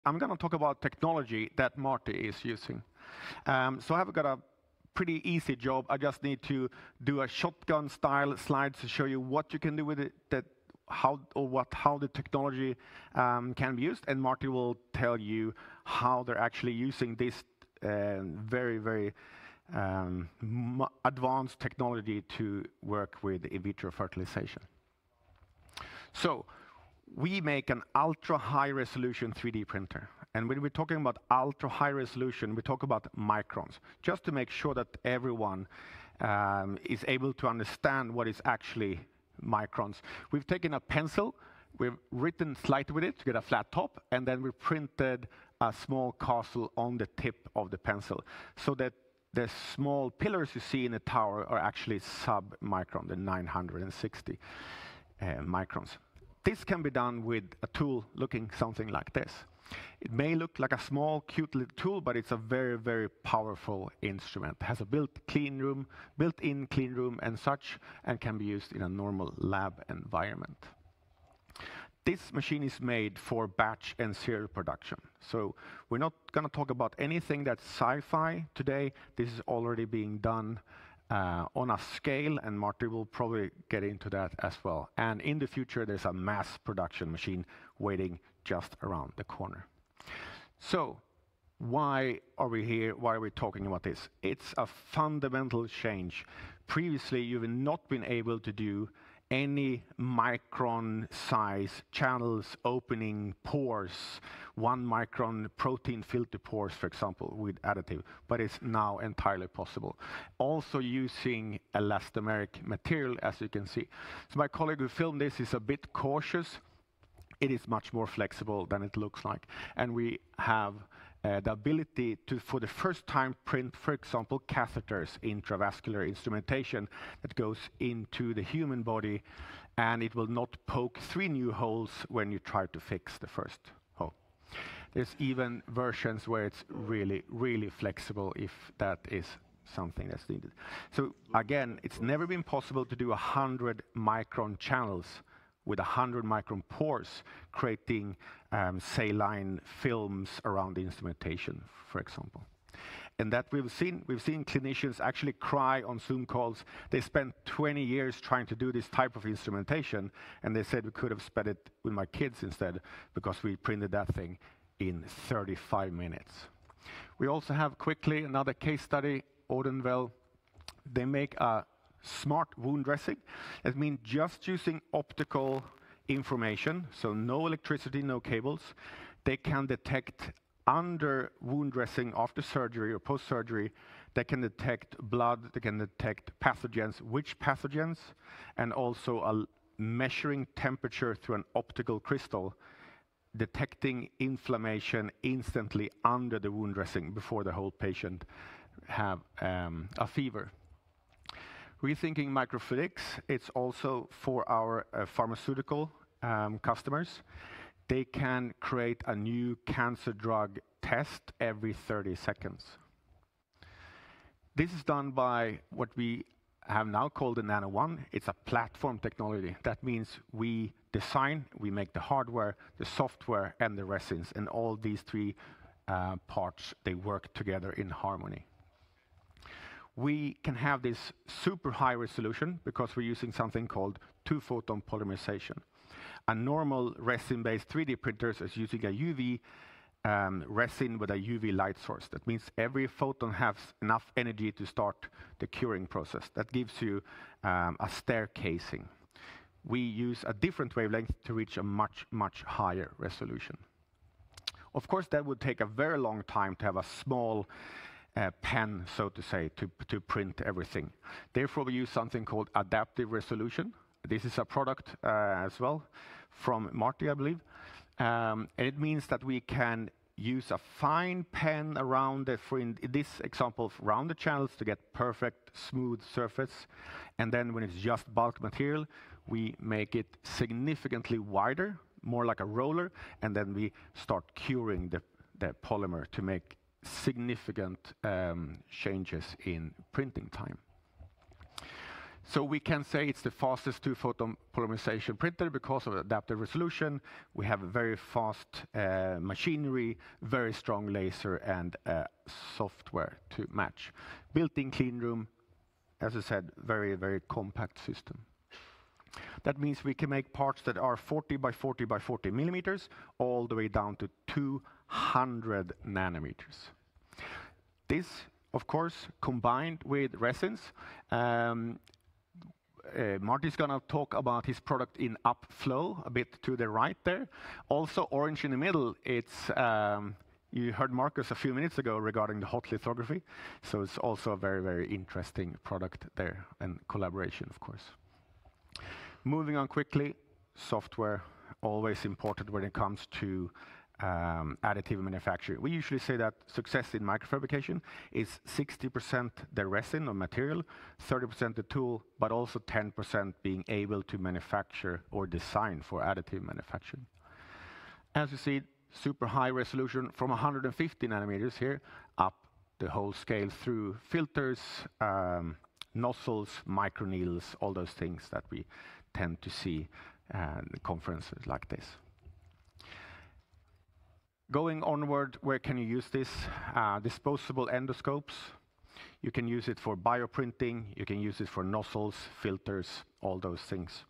I'm going to talk about technology that Marty is using. So I've got a pretty easy job. I just need to do a shotgun style slide to show you what you can do with it, how the technology can be used, and Marty will tell you how they're actually using this very, very advanced technology to work with in vitro fertilization. So we make an ultra high resolution 3D printer. And when we're talking about ultra high resolution, we talk about microns, just to make sure that everyone is able to understand what is actually microns. We've taken a pencil, we've written slightly with it to get a flat top, and then we printed a small castle on the tip of the pencil, so that the small pillars you see in the tower are actually sub-micron, the 960 microns. This can be done with a tool looking something like this. It may look like a small, cute little tool, but it's a very, very powerful instrument. It has a built-in clean room and such, and can be used in a normal lab environment. This machine is made for batch and serial production. So we're not going to talk about anything that's sci-fi today. This is already being done on a scale, and Marty will probably get into that as well. And in the future, there's a mass production machine waiting just around the corner. So why are we here? Why are we talking about this? It's a fundamental change. Previously, you've not been able to do any micron size channels, opening pores, 1 micron protein filter pores, for example, with additive, but it's now entirely possible. Also using elastomeric material, as you can see. So my colleague who filmed this is a bit cautious. It is much more flexible than it looks like. And we have the ability to, for the first time, print, for example, catheters, intravascular instrumentation that goes into the human body, and it will not poke 3 new holes when you try to fix the first hole. There's even versions where it's really, really flexible if that is something that's needed. So again, it's never been possible to do 100 micron channels with 100 micron pores, creating saline films around the instrumentation, for example. And that we've seen clinicians actually cry on Zoom calls. They spent 20 years trying to do this type of instrumentation, and they said we could have spent it with my kids instead, because we printed that thing in 35 minutes. We also have quickly another case study, Odenwell. They make a smart wound dressing. That means just using optical information, so no electricity, no cables. They can detect under wound dressing after surgery or post-surgery. They can detect blood, they can detect pathogens, which pathogens, and also measuring temperature through an optical crystal, detecting inflammation instantly under the wound dressing before the whole patient have a fever. Rethinking microfluidics, it's also for our pharmaceutical customers. They can create a new cancer drug test every 30 seconds. This is done by what we have now called the Nano One. It's a platform technology. That means we design, we make the hardware, the software, and the resins, and all these 3 parts, they work together in harmony. We can have this super high resolution because we're using something called 2-photon polymerization. A normal resin-based 3D printers is using a UV resin with a UV light source. That means every photon has enough energy to start the curing process. That gives you a staircasing. We use a different wavelength to reach a much, much higher resolution. Of course, that would take a very long time to have a small pen, so to say, to print everything. Therefore, we use something called adaptive resolution. This is a product as well from Marty, I believe. And it means that we can use a fine pen around in this example, around the channels to get perfect, smooth surface. And then when it's just bulk material, we make it significantly wider, more like a roller, and then we start curing the polymer to make significant changes in printing time. So we can say it's the fastest two-photon polymerization printer because of adaptive resolution. We have a very fast machinery, very strong laser, and software to match. Built-in clean room, as I said, very, very compact system. That means we can make parts that are 40 by 40 by 40 millimeters, all the way down to 200 nanometers. This, of course, combined with resins. Marty's going to talk about his product in UpFlow, a bit to the right there. Also, orange in the middle, it's you heard Marcus a few minutes ago regarding the hot lithography. So it's also a very, very interesting product there, and collaboration, of course. Moving on quickly, software, always important when it comes to additive manufacturing. We usually say that success in microfabrication is 60% the resin or material, 30% the tool, but also 10% being able to manufacture or design for additive manufacturing. As you see, super high resolution from 150 nanometers here up the whole scale through filters, nozzles, microneedles, all those things that we tend to see at conferences like this. Going onward, where can you use this? Disposable endoscopes. You can use it for bioprinting. You can use it for nozzles, filters, all those things.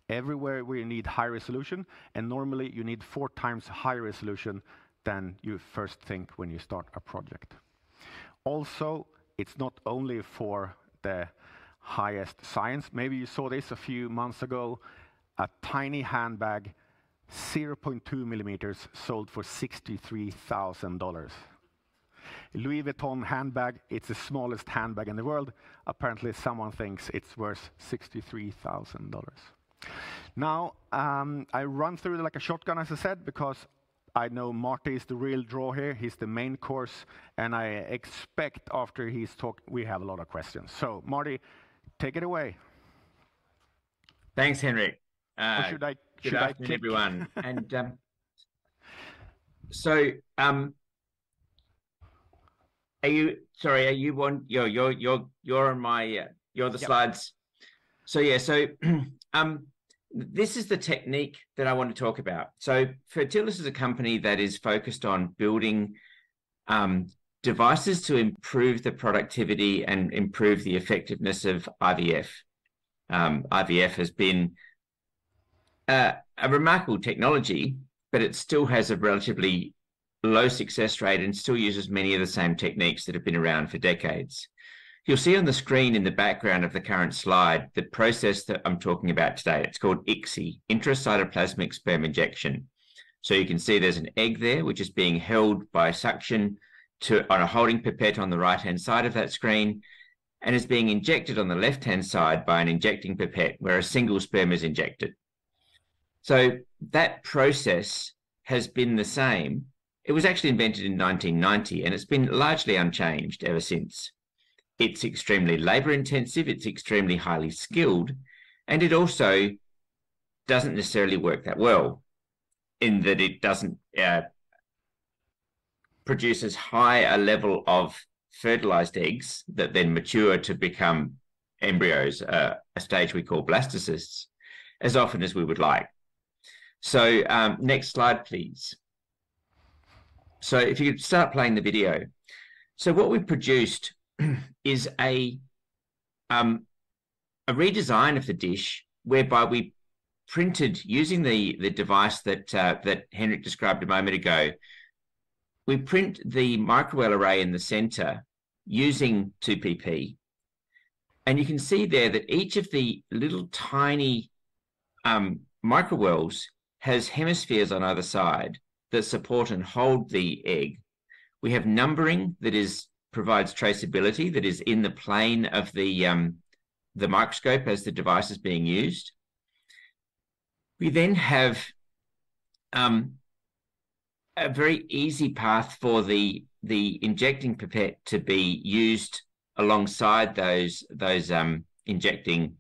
Everywhere where you need high resolution, and normally you need 4 times higher resolution than you first think when you start a project. Also, it's not only for the highest science. Maybe you saw this a few months ago, a tiny handbag, 0.2 millimeters, sold for $63,000. Louis Vuitton handbag, it's the smallest handbag in the world. Apparently someone thinks it's worth $63,000. Now, I run through it like a shotgun, as I said, because I know Marty is the real draw here. He's the main course, and I expect after he's talked, we have a lot of questions. So, Marty, take it away. Thanks, Henrik. Good afternoon, everyone. And are you on? You're on my. You're the slides. So yeah. So this is the technique that I want to talk about. So Fertilis is a company that is focused on building devices to improve the productivity and improve the effectiveness of IVF. IVF has been a remarkable technology, but it still has a relatively low success rate and still uses many of the same techniques that have been around for decades. You'll see on the screen in the background of the current slide the process that I'm talking about today. It's called ICSI, intracytoplasmic sperm injection. So you can see there's an egg there, which is being held by suction on a holding pipette on the right-hand side of that screen, and is being injected on the left-hand side by an injecting pipette where a single sperm is injected. So that process has been the same. It was actually invented in 1990, and it's been largely unchanged ever since. It's extremely labor-intensive, it's extremely highly skilled, and it also doesn't necessarily work that well in that it doesn't produce as high a level of fertilized eggs that then mature to become embryos, a stage we call blastocysts, as often as we would like. So next slide, please. So if you could start playing the video. So what we've produced is a redesign of the dish whereby we printed using the device that that Henrik described a moment ago. We print the microwell array in the center using 2PP, and you can see there that each of the little tiny microwells has hemispheres on either side that support and hold the egg. We have numbering that provides traceability, that is in the plane of the microscope as the device is being used. We then have a very easy path for the injecting pipette to be used alongside those injecting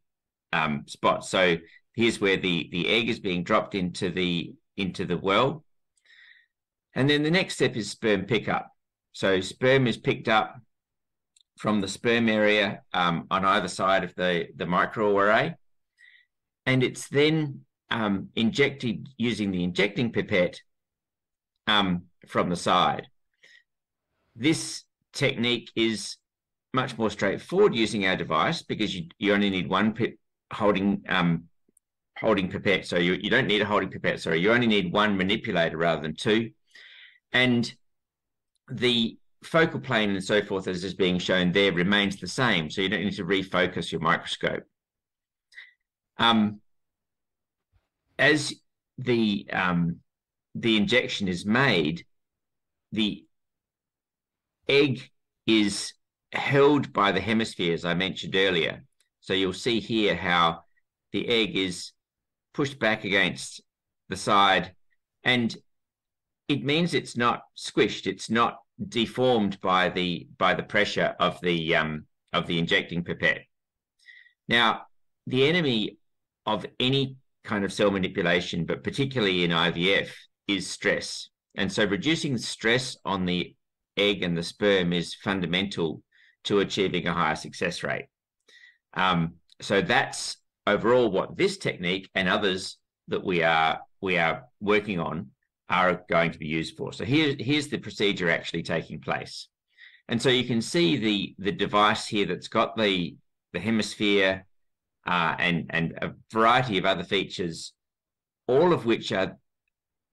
spots. So here's where the egg is being dropped into the well. And then the next step is sperm pickup. So sperm is picked up from the sperm area on either side of the microarray. And it's then injected using the injecting pipette from the side. This technique is much more straightforward using our device because you only need one holding pipette. So you don't need a holding pipette, sorry. You only need one manipulator rather than two. And the focal plane and so forth, as is being shown there, remains the same. So you don't need to refocus your microscope. As the injection is made, the egg is held by the hemisphere, as I mentioned earlier. So you'll see here how the egg is pushed back against the side, and it means it's not squished, it's not deformed by the pressure of the injecting pipette. Now, the enemy of any kind of cell manipulation, but particularly in IVF, is stress. And so reducing stress on the egg and the sperm is fundamental to achieving a higher success rate. So that's overall what this technique and others that we are working on are going to be used for. So here's the procedure actually taking place. And so you can see the device here that's got the hemisphere and a variety of other features, all of which are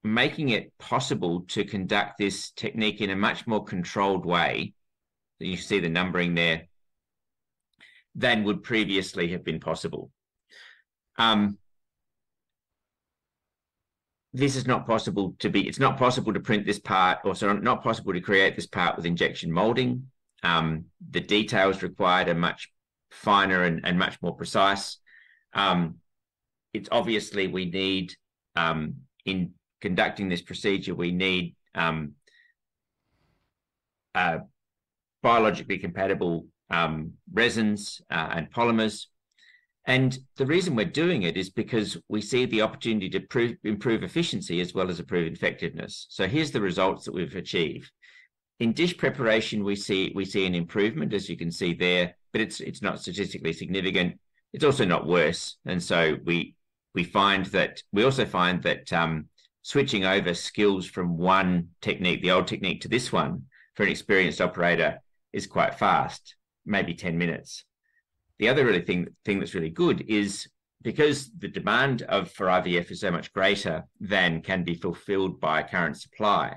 making it possible to conduct this technique in a much more controlled way. You see the numbering there, than would previously have been possible. This is not possible to be, it's not possible to print this part, or so not possible to create this part with injection molding. The details required are much finer and much more precise. It's obviously we need, in conducting this procedure, we need biologically compatible resins and polymers. And the reason we're doing it is because we see the opportunity to improve efficiency as well as improve effectiveness. So here's the results that we've achieved. In dish preparation, we see an improvement, as you can see there, but it's not statistically significant. It's also not worse. And so we also find that switching over skills from one technique, the old technique, to this one for an experienced operator is quite fast, maybe 10 minutes. The other really thing that's really good is because the demand for IVF is so much greater than can be fulfilled by current supply,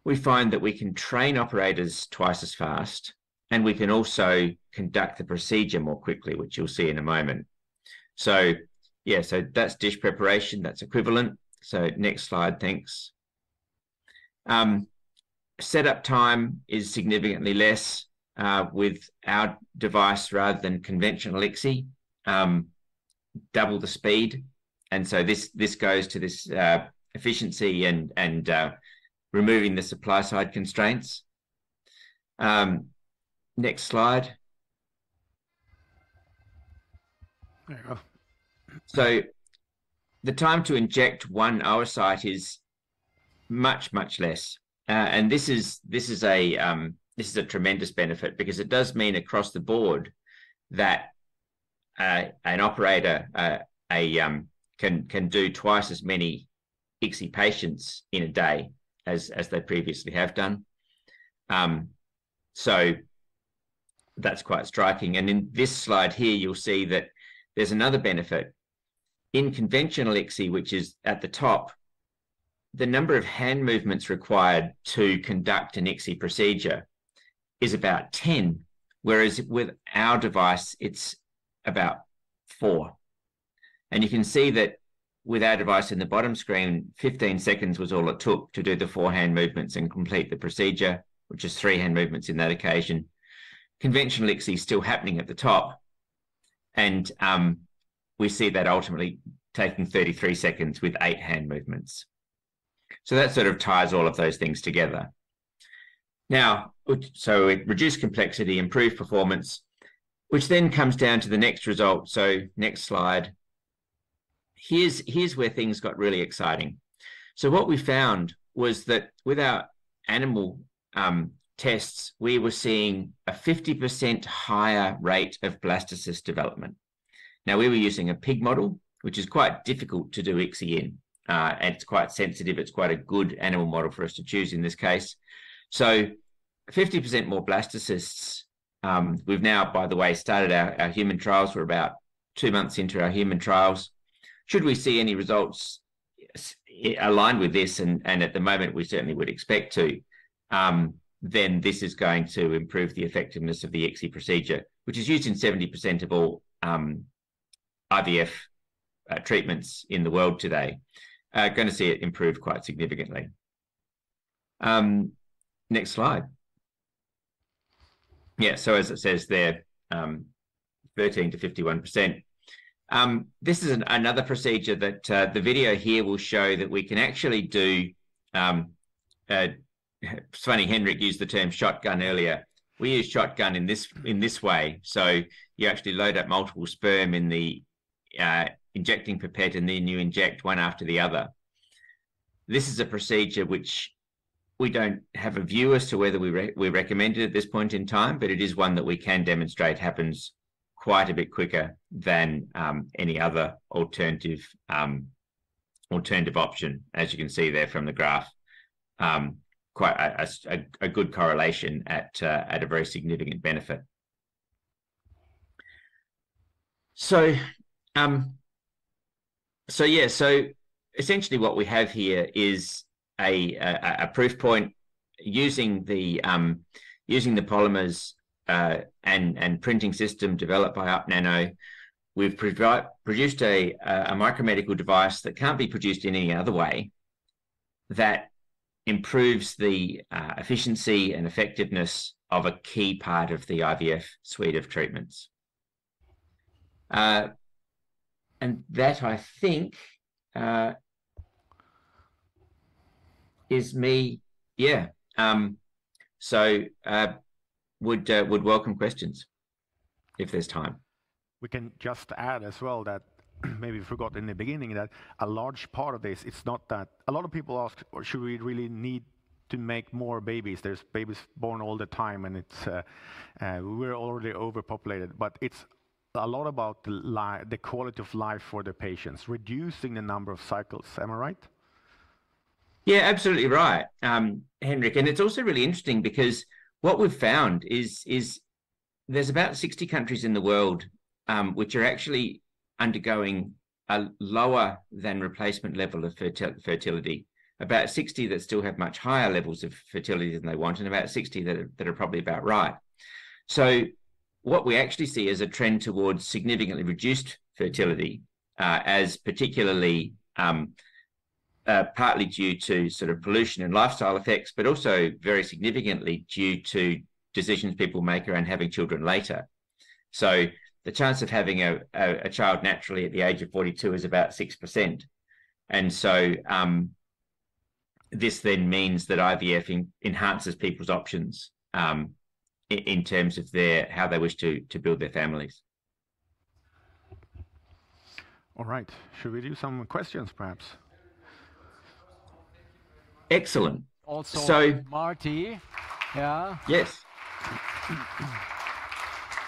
we find that we can train operators twice as fast, and we can also conduct the procedure more quickly, which you'll see in a moment. So yeah, so that's dish preparation, that's equivalent. So next slide, thanks. Setup time is significantly less with our device rather than conventional ICSI, double the speed. And so this goes to this efficiency and removing the supply side constraints. Next slide. There you go. So the time to inject one oocyte is much, much less. And this is a tremendous benefit, because it does mean across the board that an operator can do twice as many ICSI patients in a day as they previously have done. So that's quite striking. And in this slide here, you'll see that there's another benefit. In conventional ICSI, which is at the top, the number of hand movements required to conduct an ICSI procedure is about 10, whereas with our device, it's about 4. And you can see that with our device in the bottom screen, 15 seconds was all it took to do the 4 hand movements and complete the procedure, which is 3 hand movements in that occasion. Conventional ICSI is still happening at the top, and we see that ultimately taking 33 seconds with 8 hand movements. So that sort of ties all of those things together. Now, so it reduced complexity, improved performance, which then comes down to the next result. So next slide. Here's where things got really exciting. So what we found was that with our animal tests, we were seeing a 50% higher rate of blastocyst development. Now, we were using a pig model, which is quite difficult to do ICSI in. And it's quite sensitive. It's quite a good animal model for us to choose in this case. So 50% more blastocysts. We've now, by the way, started our human trials. We're about 2 months into our human trials. Should we see any results aligned with this, and at the moment we certainly would expect to, then this is going to improve the effectiveness of the ICSI procedure, which is used in 70% of all IVF treatments in the world today. Going to see it improve quite significantly. Next slide. Yeah, so as it says there, 13 to 51%. This is another procedure that the video here will show that we can actually do. It's funny, Henrik used the term shotgun earlier. We use shotgun in this way. So you actually load up multiple sperm in the injecting pipette, and then you inject one after the other. This is a procedure which we don't have a view as to whether we recommend it at this point in time, but it is one that we can demonstrate happens quite a bit quicker than any other alternative option, as you can see there from the graph. Quite a good correlation at a very significant benefit. So essentially what we have here is a proof point using the polymers and printing system developed by UpNano. We've produced a micromedical device that can't be produced in any other way, that improves the efficiency and effectiveness of a key part of the IVF suite of treatments. And that, I think, is me. Yeah. Would welcome questions if there's time. We can just add as well that maybe we forgot in the beginning that a large part of this, it's not that a lot of people ask, or should we really need to make more babies? There's babies born all the time, and it's we're already overpopulated. But it's a lot about the quality of life for the patients, reducing the number of cycles. Am I right? Yeah, absolutely right, Henrik. And it's also really interesting because what we've found is there's about 60 countries in the world which are actually undergoing a lower than replacement level of fertility, about 60 that still have much higher levels of fertility than they want, and about 60 that are probably about right. So what we actually see is a trend towards significantly reduced fertility, as particularly partly due to sort of pollution and lifestyle effects, but also very significantly due to decisions people make around having children later. So the chance of having a child naturally at the age of 42 is about 6%. And so this then means that IVF enhances people's options in terms of how they wish to build their families. All right. Should we do some questions, perhaps? Excellent. Also, so, Marty. Yeah. Yes.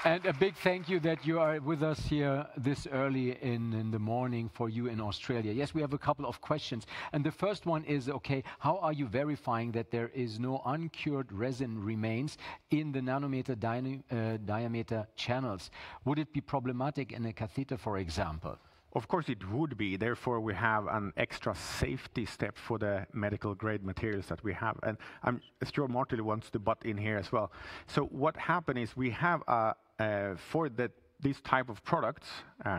And a big thank you that you are with us here this early in the morning for you in Australia. Yes, we have a couple of questions. And the first one is, okay, how are you verifying that there is no uncured resin remains in the nanometer diameter channels? Would it be problematic in a catheter, for example? Of course it would be. Therefore, we have an extra safety step for the medical grade materials that we have. And I'm sure Marty wants to butt in here as well. So what happened is we have for these type of products,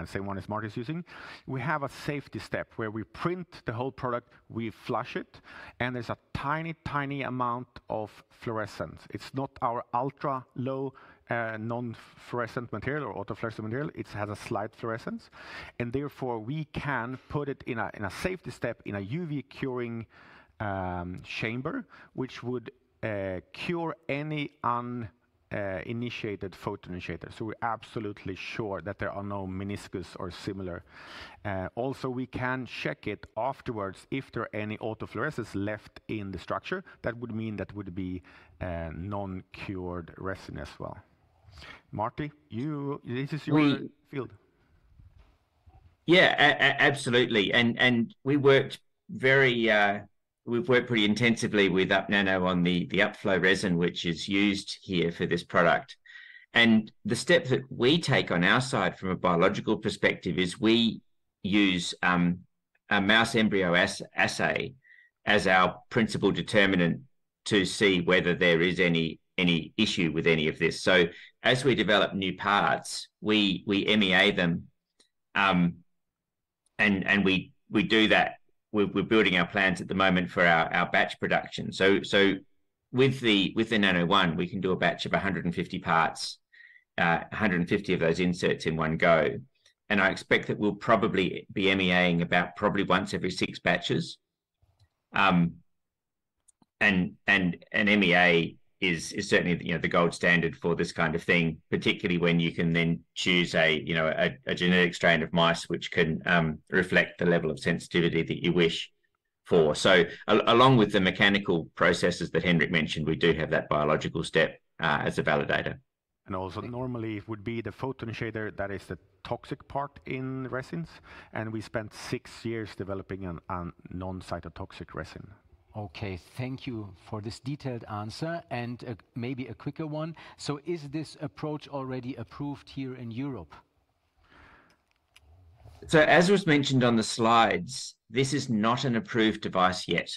same one as Marty's using, we have a safety step where we print the whole product, we flush it, and there's a tiny, tiny amount of fluorescence. It's not our ultra low non-fluorescent material or autofluorescent material. It has a slight fluorescence, and therefore we can put it in a safety step in a UV curing chamber, which would cure any initiated photoinitiator, so we're absolutely sure that there are no meniscus or similar. Also, we can check it afterwards if there are any autofluorescence left in the structure. That would mean that would be non-cured resin as well. Marty, this is your field. Yeah, absolutely, and we've worked pretty intensively with UpNano on the upflow resin, which is used here for this product. And the step that we take on our side from a biological perspective is we use a mouse embryo assay as our principal determinant to see whether there is any issue with any of this. So as we develop new parts, we MEA them, and we do that. We're building our plans at the moment for our batch production. So with the Nano One, we can do a batch of 150 parts, 150 of those inserts in one go. And I expect that we'll probably be MEAing about probably once every 6 batches. And MEA is certainly the gold standard for this kind of thing, particularly when you can then choose a genetic strain of mice which can reflect the level of sensitivity that you wish for. So along with the mechanical processes that Henrik mentioned, we do have that biological step as a validator. And also normally it would be the photoinitiator that is the toxic part in resins, and we spent 6 years developing a non-cytotoxic resin. Okay, thank you for this detailed answer, and maybe a quicker one. So is this approach already approved here in Europe? So as was mentioned on the slides, this is not an approved device yet.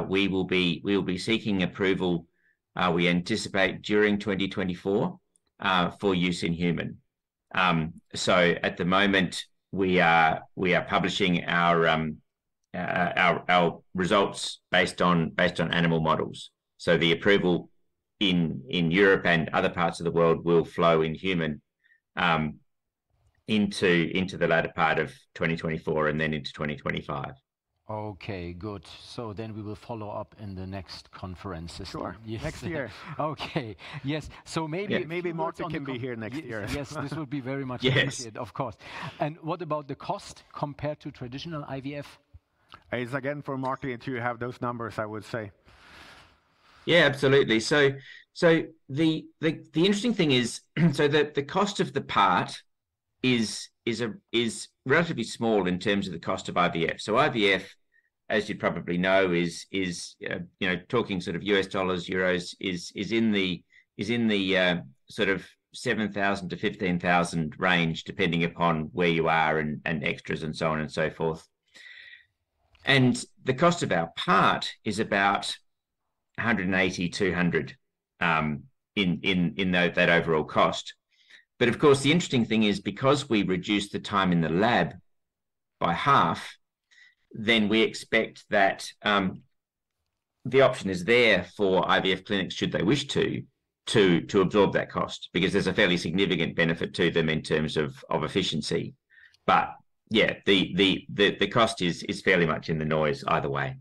We will be seeking approval, we anticipate during 2024 for use in human. So at the moment we are publishing our results based on animal models. So the approval in Europe and other parts of the world will flow in human into the latter part of 2024 and then into 2025. Okay, good. So then we will follow up in the next conferences. Sure. Yes. Next year. Okay. Yes. So maybe maybe Martin can be here next year. Yes, this would be very much Yes. appreciated, of course. And what about the cost compared to traditional IVF? It's again for Martin to have those numbers, I would say. Yeah, absolutely. So the interesting thing is, so the cost of the part is relatively small in terms of the cost of IVF. So IVF, as you probably know, is talking sort of US dollars, euros, is in the sort of 7,000 to 15,000 range, depending upon where you are and extras and so on and so forth. And the cost of our part is about 180, 200 in that overall cost. But of course, the interesting thing is, because we reduce the time in the lab by half, then we expect that the option is there for IVF clinics, should they wish to absorb that cost, because there's a fairly significant benefit to them in terms of efficiency. But yeah, the cost is fairly much in the noise either way.